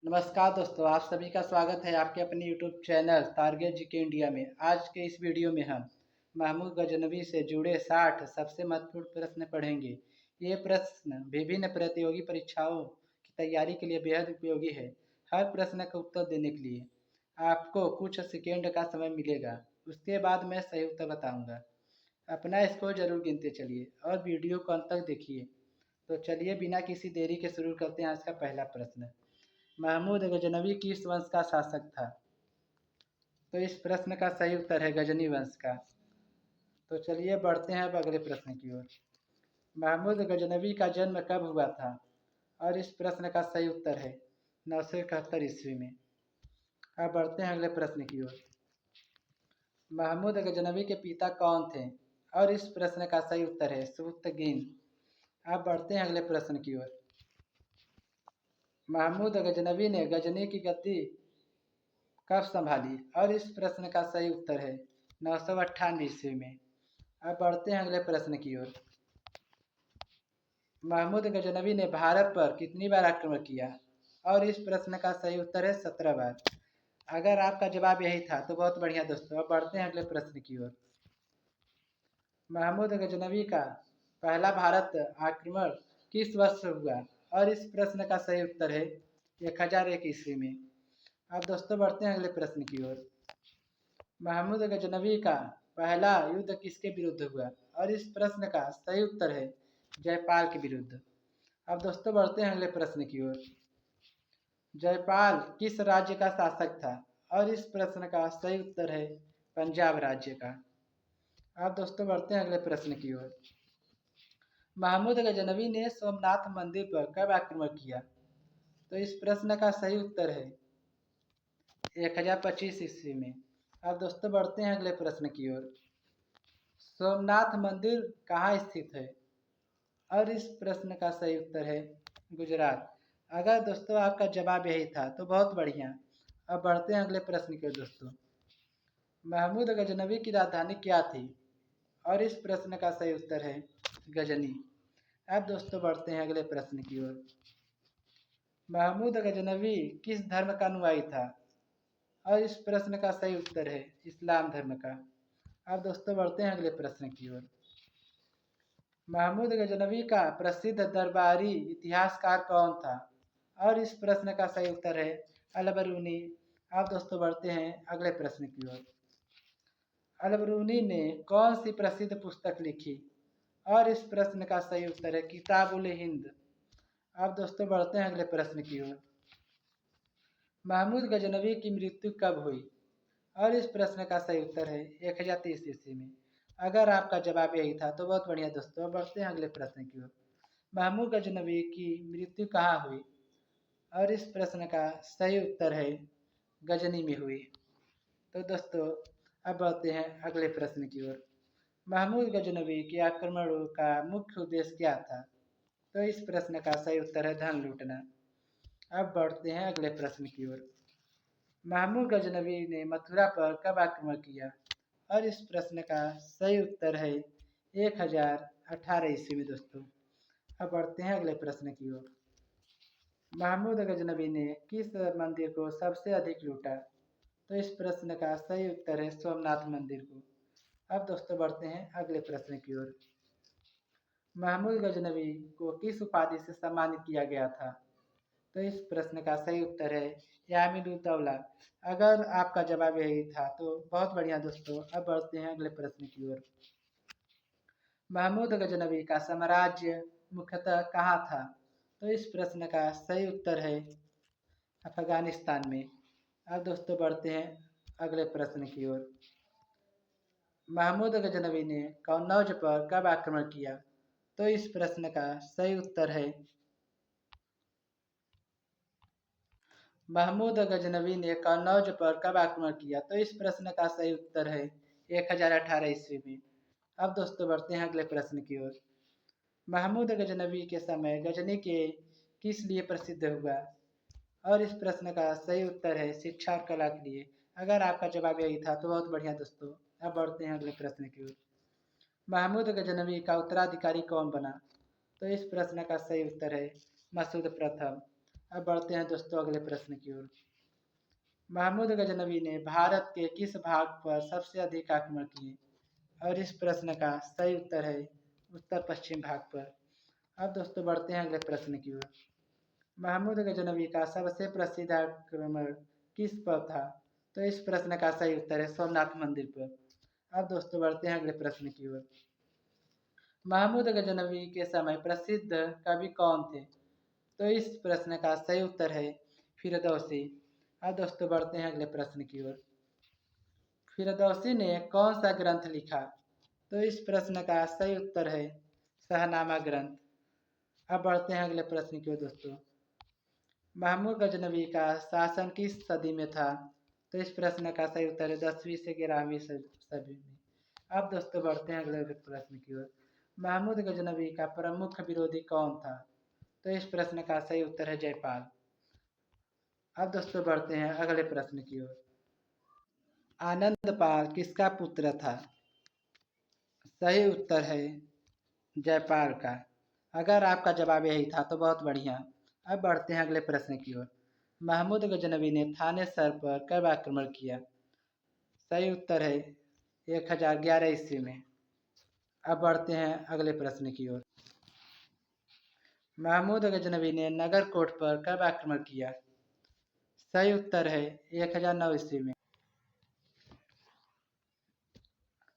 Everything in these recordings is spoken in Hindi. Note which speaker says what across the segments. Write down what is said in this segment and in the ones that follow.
Speaker 1: नमस्कार दोस्तों, आप सभी का स्वागत है आपके अपने YouTube channel target GK India में। आज के इस वीडियो में हम महमूद गजनवी से जुड़े 60 सबसे महत्वपूर्ण प्रश्न पढ़ेंगे। ये प्रश्न विभिन्न प्रतियोगी परीक्षाओं की तैयारी के लिए बेहद उपयोगी है। हर प्रश्न का उत्तर देने के लिए आपको कुछ सेकेंड का समय मिलेगा। उसके बाद मैं सही उत्तर बताऊंगा। अपना स्कोर जरूर गिनते चलिए और वीडियो को अंत तक देखिए। तो चलिए बिना किसी देरी के शुरू करते हैं आज का पहला प्रश्न। महमूद गजनवी किस वंश का शासक था? तो इस प्रश्न का सही उत्तर है गजनी वंश का। तो चलिए बढ़ते हैं अब अगले प्रश्न की ओर। महमूद गजनवी का जन्म कब हुआ था? और इस प्रश्न का सही उत्तर है 971 ईस्वी में। अब बढ़ते हैं अगले प्रश्न की ओर। महमूद गजनवी के पिता कौन थे? और इस प्रश्न का सही उत्तर है सुबुक्तगीन। अब बढ़ते हैं अगले प्रश्न की ओर। महमूद गजनवी ने गजनी की गद्दी कब संभाली? और इस प्रश्न का सही उत्तर है 998 ईस्वी में। अब बढ़ते हैं अगले प्रश्न की ओर। महमूद गजनवी ने भारत पर कितनी बार आक्रमण किया? और इस प्रश्न का सही उत्तर है 17 बार। अगर आपका जवाब यही था तो बहुत बढ़िया दोस्तों। अब बढ़ते हैं अगले प्रश्न की ओर। महमूद गजनवी का पहला भारत आक्रमण किस वर्ष हुआ? और इस प्रश्न का सही उत्तर है 1001 ईस्वी में। अब दोस्तों बढ़ते हैं अगले प्रश्न की ओर। महमूद गजनवी का पहला युद्ध किसके विरुद्ध हुआ? और इस प्रश्न का सही उत्तर है जयपाल के विरुद्ध। अब दोस्तों बढ़ते हैं अगले प्रश्न की ओर। जयपाल किस राज्य का शासक था? और इस प्रश्न का सही उत्तर है पंजाब राज्य का। अब दोस्तों बढ़ते हैं अगले प्रश्न की ओर। महमूद गजनवी ने सोमनाथ मंदिर पर कब आक्रमण किया? तो इस प्रश्न का सही उत्तर है 1025 ईस्वी में। अब दोस्तों बढ़ते हैं अगले प्रश्न की ओर। सोमनाथ मंदिर कहाँ स्थित है? और इस प्रश्न का सही उत्तर है गुजरात। अगर दोस्तों आपका जवाब यही था तो बहुत बढ़िया। अब बढ़ते हैं अगले प्रश्न की ओर दोस्तों। महमूद गजनवी की राजधानी क्या थी? और इस प्रश्न का सही उत्तर है गजनी। अब दोस्तों बढ़ते हैं अगले प्रश्न की ओर। महमूद गजनवी किस धर्म का अनुयायी था? और इस प्रश्न का सही उत्तर है इस्लाम धर्म का। अब दोस्तों बढ़ते हैं अगले प्रश्न की ओर। महमूद गजनवी का प्रसिद्ध दरबारी इतिहासकार कौन था? और इस प्रश्न का सही उत्तर है अलबरूनी। अब दोस्तों बढ़ते हैं अगले प्रश्न की ओर। अलबरूनी ने कौन सी प्रसिद्ध पुस्तक लिखी? और इस प्रश्न का सही उत्तर है किताबुल हिंद। अब दोस्तों बढ़ते हैं अगले प्रश्न की ओर। महमूद गजनवी की मृत्यु कब हुई? और इस प्रश्न का सही उत्तर है 1030 ईस्वी में। अगर आपका जवाब यही था तो बहुत बढ़िया दोस्तों। अब बढ़ते हैं अगले प्रश्न की ओर। महमूद गजनवी की मृत्यु कहाँ हुई? और इस प्रश्न का सही उत्तर है गजनी में हुई। तो दोस्तों अब बढ़ते हैं अगले प्रश्न की ओर। महमूद गजनवी के आक्रमणों का मुख्य उद्देश्य क्या था? तो इस प्रश्न का सही उत्तर है धन लूटना। अब बढ़ते हैं अगले प्रश्न की ओर। महमूद गजनवी ने मथुरा पर कब आक्रमण किया? और इस प्रश्न का सही उत्तर है 1018 ईस्वी में दोस्तों। अब बढ़ते हैं अगले प्रश्न की ओर। महमूद गजनवी ने किस मंदिर को सबसे अधिक लूटा? तो इस प्रश्न का सही उत्तर है सोमनाथ मंदिर को। अब दोस्तों बढ़ते हैं अगले प्रश्न की ओर। महमूद गजनवी को किस उपाधि से सम्मानित किया गया था? तो इस प्रश्न का सही उत्तर है यामिनुद्दौला। अगर आपका जवाब यही था तो बहुत बढ़िया दोस्तों। अब बढ़ते हैं अगले प्रश्न की ओर। महमूद गजनवी का साम्राज्य मुख्यतः कहाँ था? तो इस प्रश्न का सही उत्तर है अफगानिस्तान में। अब दोस्तों बढ़ते हैं अगले प्रश्न की ओर। महमूद गजनवी ने कन्नौज पर कब आक्रमण किया? तो इस प्रश्न का सही उत्तर है महमूद गजनवी ने कन्नौज पर कब आक्रमण किया? तो इस प्रश्न का सही उत्तर है 1018 ईस्वी में। अब दोस्तों बढ़ते हैं अगले प्रश्न की ओर। महमूद गजनवी के समय गजनी के किस लिए प्रसिद्ध हुआ? और इस प्रश्न का सही उत्तर है शिक्षा और कला के लिए। अगर आपका जवाब यही था तो बहुत बढ़िया दोस्तों। अब बढ़ते हैं अगले प्रश्न की ओर। महमूद गजनवी का उत्तराधिकारी कौन बना? तो इस प्रश्न का सही उत्तर है मसूद प्रथम। अब बढ़ते हैं दोस्तों अगले प्रश्न की ओर। महमूद गजनवी ने भारत के किस भाग पर सबसे अधिक आक्रमण किए? और इस प्रश्न का सही उत्तर है उत्तर पश्चिम भाग पर। अब दोस्तों बढ़ते हैं अगले प्रश्न की ओर। महमूद गजनवी का सबसे प्रसिद्ध आक्रमण किस पर था? तो इस प्रश्न का सही उत्तर है सोमनाथ मंदिर पर। अब दोस्तों बढ़ते हैं अगले प्रश्न की ओर। महमूद गजनवी के समय प्रसिद्ध कवि कौन थे? तो इस प्रश्न का सही उत्तर है फिरदौसी। अब दोस्तों बढ़ते हैं अगले प्रश्न की ओर। फिरदौसी ने कौन सा ग्रंथ लिखा? तो इस प्रश्न का सही उत्तर है शहनामा ग्रंथ। अब बढ़ते हैं अगले प्रश्न की ओर दोस्तों। महमूद गजनवी का शासन किस सदी में था? तो इस प्रश्न का सही उत्तर है 10वीं से 11वीं सदी में। अब दोस्तों बढ़ते हैं अगले प्रश्न की ओर। महमूद गजनवी का प्रमुख विरोधी कौन था? तो इस प्रश्न का सही उत्तर है जयपाल। अब दोस्तों बढ़ते हैं अगले प्रश्न की ओर। आनंदपाल किसका पुत्र था? सही उत्तर है जयपाल का। अगर आपका जवाब यही था तो बहुत बढ़िया। अब बढ़ते हैं अगले प्रश्न की ओर। महमूद गजनवी ने थाने सर पर कब आक्रमण किया? सही उत्तर है 1011 ईस्वी में। अब बढ़ते हैं अगले प्रश्न की ओर। महमूद गजनवी ने नगरकोट पर कब आक्रमण किया? सही उत्तर है 1009 ईस्वी में।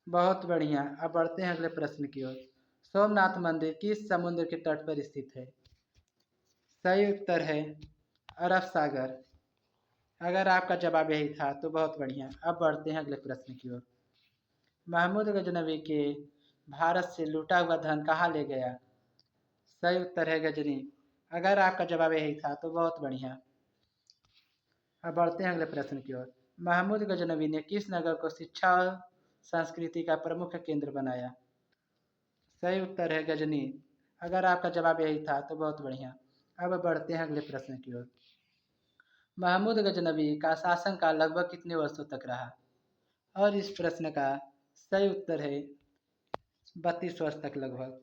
Speaker 1: बहुत बढ़िया। अब बढ़ते हैं अगले प्रश्न की ओर। सोमनाथ मंदिर किस समुद्र के तट पर स्थित है? सही उत्तर है अरब सागर। अगर आपका जवाब यही था तो बहुत बढ़िया। अब बढ़ते हैं अगले प्रश्न की ओर। महमूद गजनवी के भारत से लूटा हुआ धन कहाँ ले गया? सही उत्तर है गजनी। अगर आपका जवाब यही था तो बहुत बढ़िया। अब बढ़ते हैं अगले प्रश्न की ओर। महमूद गजनवी ने किस नगर को शिक्षा और संस्कृति का प्रमुख केंद्र बनाया? सही उत्तर है गजनी। अगर आपका जवाब यही था तो बहुत बढ़िया। अब बढ़ते हैं अगले प्रश्न की ओर। महमूद गजनवी का शासनकाल लगभग कितने वर्षों तक रहा? और इस प्रश्न का सही उत्तर है 32 वर्ष तक लगभग।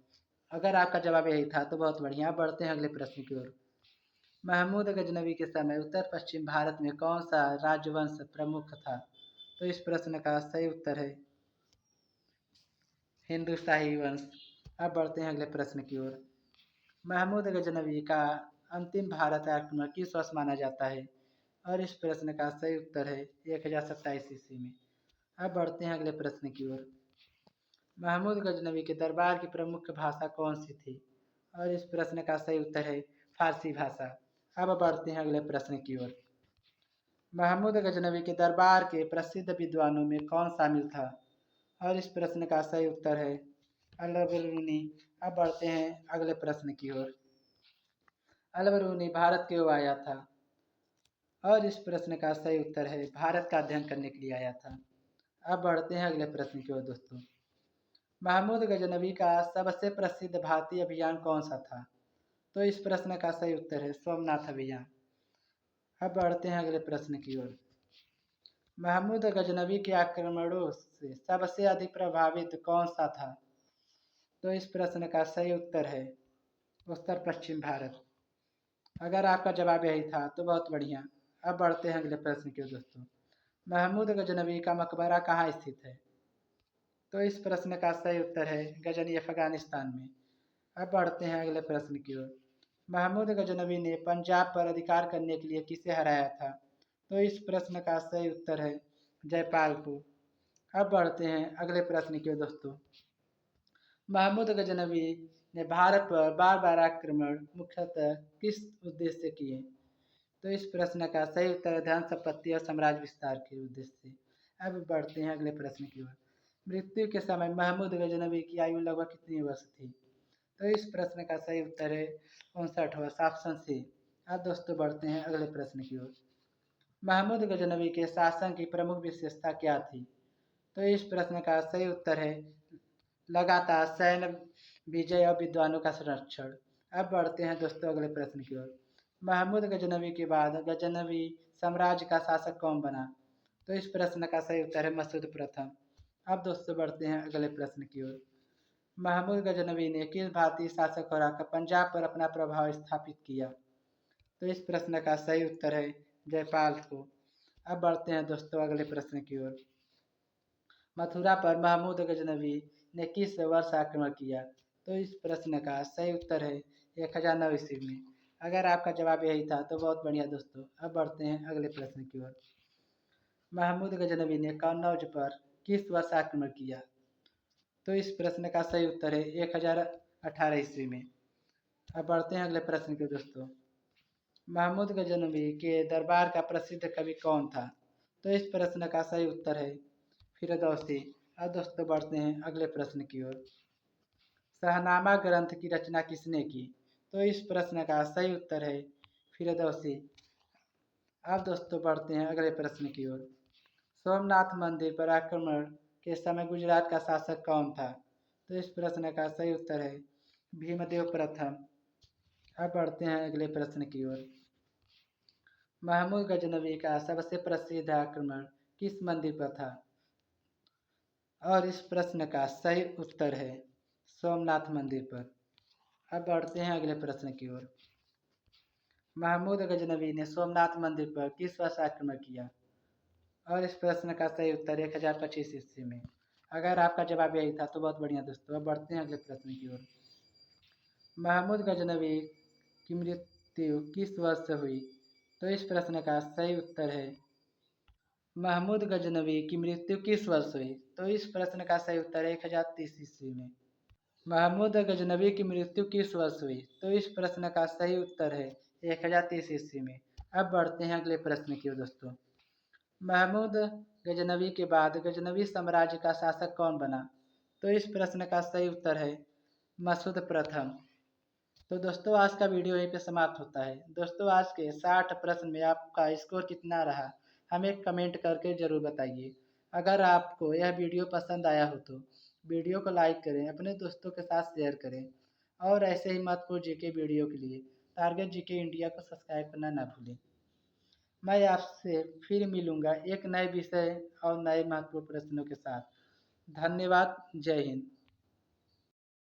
Speaker 1: अगर आपका जवाब यही था तो बहुत बढ़िया। बढ़ते हैं अगले प्रश्न की ओर। महमूद गजनवी के समय उत्तर पश्चिम भारत में कौन सा राजवंश प्रमुख था? तो इस प्रश्न का सही उत्तर है हिंदू शाही वंश। अब बढ़ते हैं अगले प्रश्न की ओर। महमूद गजनवी का अंतिम भारत आक्रमण किस वर्ष माना जाता है? और इस प्रश्न का सही उत्तर है 1027 ईस्वी में। अब बढ़ते हैं अगले प्रश्न की ओर। महमूद गजनवी के दरबार की प्रमुख भाषा कौन सी थी? और इस प्रश्न का सही उत्तर है फारसी भाषा। अब बढ़ते हैं अगले प्रश्न की ओर। महमूद गजनवी के दरबार के प्रसिद्ध विद्वानों में कौन शामिल था? और इस प्रश्न का सही उत्तर है अल-बरूनी। अब बढ़ते हैं अगले प्रश्न की ओर। अल-बरूनी भारत क्यों आया था? और इस प्रश्न का सही उत्तर है भारत का अध्ययन करने के लिए आया था। अब बढ़ते हैं अगले प्रश्न की ओर दोस्तों। महमूद गजनवी का सबसे प्रसिद्ध भारतीय अभियान कौन सा था? तो इस प्रश्न का सही उत्तर है सोमनाथ अभियान। अब बढ़ते हैं अगले प्रश्न की ओर। महमूद गजनवी के आक्रमणों से सबसे अधिक प्रभावित कौन सा था? तो इस प्रश्न का सही उत्तर है उत्तर पश्चिम भारत। अगर आपका जवाब यही था तो बहुत बढ़िया। अब बढ़ते हैं अगले प्रश्न की ओर दोस्तों। महमूद गजनवी का मकबरा कहाँ स्थित है? तो इस प्रश्न का सही उत्तर है गजनी अफगानिस्तान में। अब बढ़ते हैं अगले प्रश्न की ओर। महमूद गजनवी ने पंजाब पर अधिकार करने के लिए किसे हराया था? तो इस प्रश्न का सही उत्तर है जयपाल को। अब बढ़ते हैं अगले प्रश्न की ओर दोस्तों। महमूद गजनवी ने भारत पर बार बार आक्रमण मुख्यतः किस उद्देश्य से किए? तो इस प्रश्न का सही उत्तर है धन संपत्ति और साम्राज्य विस्तार के उद्देश्य से। अब बढ़ते हैं अगले प्रश्न की ओर। मृत्यु के समय महमूद गजनवी की आयु लगभग कितनी वर्ष थी? तो इस प्रश्न का सही उत्तर है 59 वर्ष ऑप्शन सी। अब दोस्तों बढ़ते हैं अगले प्रश्न की ओर। महमूद गजनवी के शासन की प्रमुख विशेषता क्या थी? तो इस प्रश्न का सही उत्तर है लगातार सैन्य विजय और विद्वानों का संरक्षण। अब बढ़ते हैं दोस्तों अगले प्रश्न की ओर। महमूद गजनवी के बाद गजनवी साम्राज्य का शासक कौन बना? तो इस प्रश्न का सही उत्तर है मसूद प्रथम। अब दोस्तों बढ़ते हैं अगले प्रश्न की ओर। महमूद गजनवी ने किस भारतीय शासक को हराकर पंजाब पर अपना प्रभाव स्थापित किया? तो इस प्रश्न का सही उत्तर है जयपाल को। अब बढ़ते हैं दोस्तों अगले प्रश्न की ओर। मथुरा पर महमूद गजनवी ने किस वर्ष आक्रमण किया? तो इस प्रश्न का सही उत्तर है 1009 ईस्वी में। अगर आपका जवाब यही था तो बहुत बढ़िया दोस्तों। अब बढ़ते हैं अगले प्रश्न की ओर। महमूद गजनवी ने कन्नौज पर किस वर्ष आक्रमण किया? तो इस प्रश्न का सही उत्तर है 1018 ईस्वी में। अब बढ़ते हैं अगले प्रश्न के दोस्तों। महमूद गजनवी के दरबार का प्रसिद्ध कवि कौन था? तो इस प्रश्न का सही उत्तर है फिरदौसी। अब दोस्तों बढ़ते हैं अगले प्रश्न की ओर। शाहनामा ग्रंथ की रचना किसने की? तो इस प्रश्न का सही उत्तर है फिरदौसी। अब दोस्तों बढ़ते हैं अगले प्रश्न की ओर। सोमनाथ मंदिर पर आक्रमण के समय गुजरात का शासक कौन था? तो इस प्रश्न का सही उत्तर है भीमदेव प्रथम। अब बढ़ते हैं अगले प्रश्न की ओर। महमूद गजनवी का सबसे प्रसिद्ध आक्रमण किस मंदिर पर था? और इस प्रश्न का सही उत्तर है सोमनाथ मंदिर पर। अब बढ़ते हैं अगले प्रश्न की ओर। महमूद गजनवी ने सोमनाथ मंदिर पर किस वर्ष आक्रमण किया? और इस प्रश्न का सही उत्तर 1025 ईस्वी में। अगर आपका जवाब यही था तो बहुत बढ़िया दोस्तों। अब बढ़ते हैं अगले प्रश्न की ओर। महमूद गजनवी की मृत्यु किस वर्ष से हुई? तो इस प्रश्न का सही उत्तर है महमूद गजनवी की मृत्यु किस वर्ष हुई? तो इस प्रश्न का सही उत्तर है 1030 ईस्वी में। महमूद गजनवी की मृत्यु किस वर्ष हुई? तो इस प्रश्न का सही उत्तर है 1030 ईस्वी में। अब बढ़ते हैं अगले प्रश्न की ओर दोस्तों। महमूद गजनवी के बाद गजनवी साम्राज्य का शासक कौन बना? तो इस प्रश्न का सही उत्तर है मसूद प्रथम। तो दोस्तों आज का वीडियो यहीं पे समाप्त होता है। दोस्तों आज के 60 प्रश्न में आपका स्कोर कितना रहा हमें कमेंट करके ज़रूर बताइए। अगर आपको यह वीडियो पसंद आया हो तो वीडियो को लाइक करें, अपने दोस्तों के साथ शेयर करें और ऐसे ही महत्वपूर्ण जीके वीडियो के लिए टारगेट जीके इंडिया को सब्सक्राइब करना ना भूलें। मैं आपसे फिर मिलूंगा एक नए विषय और नए महत्वपूर्ण प्रश्नों के साथ। धन्यवाद। जय हिंद।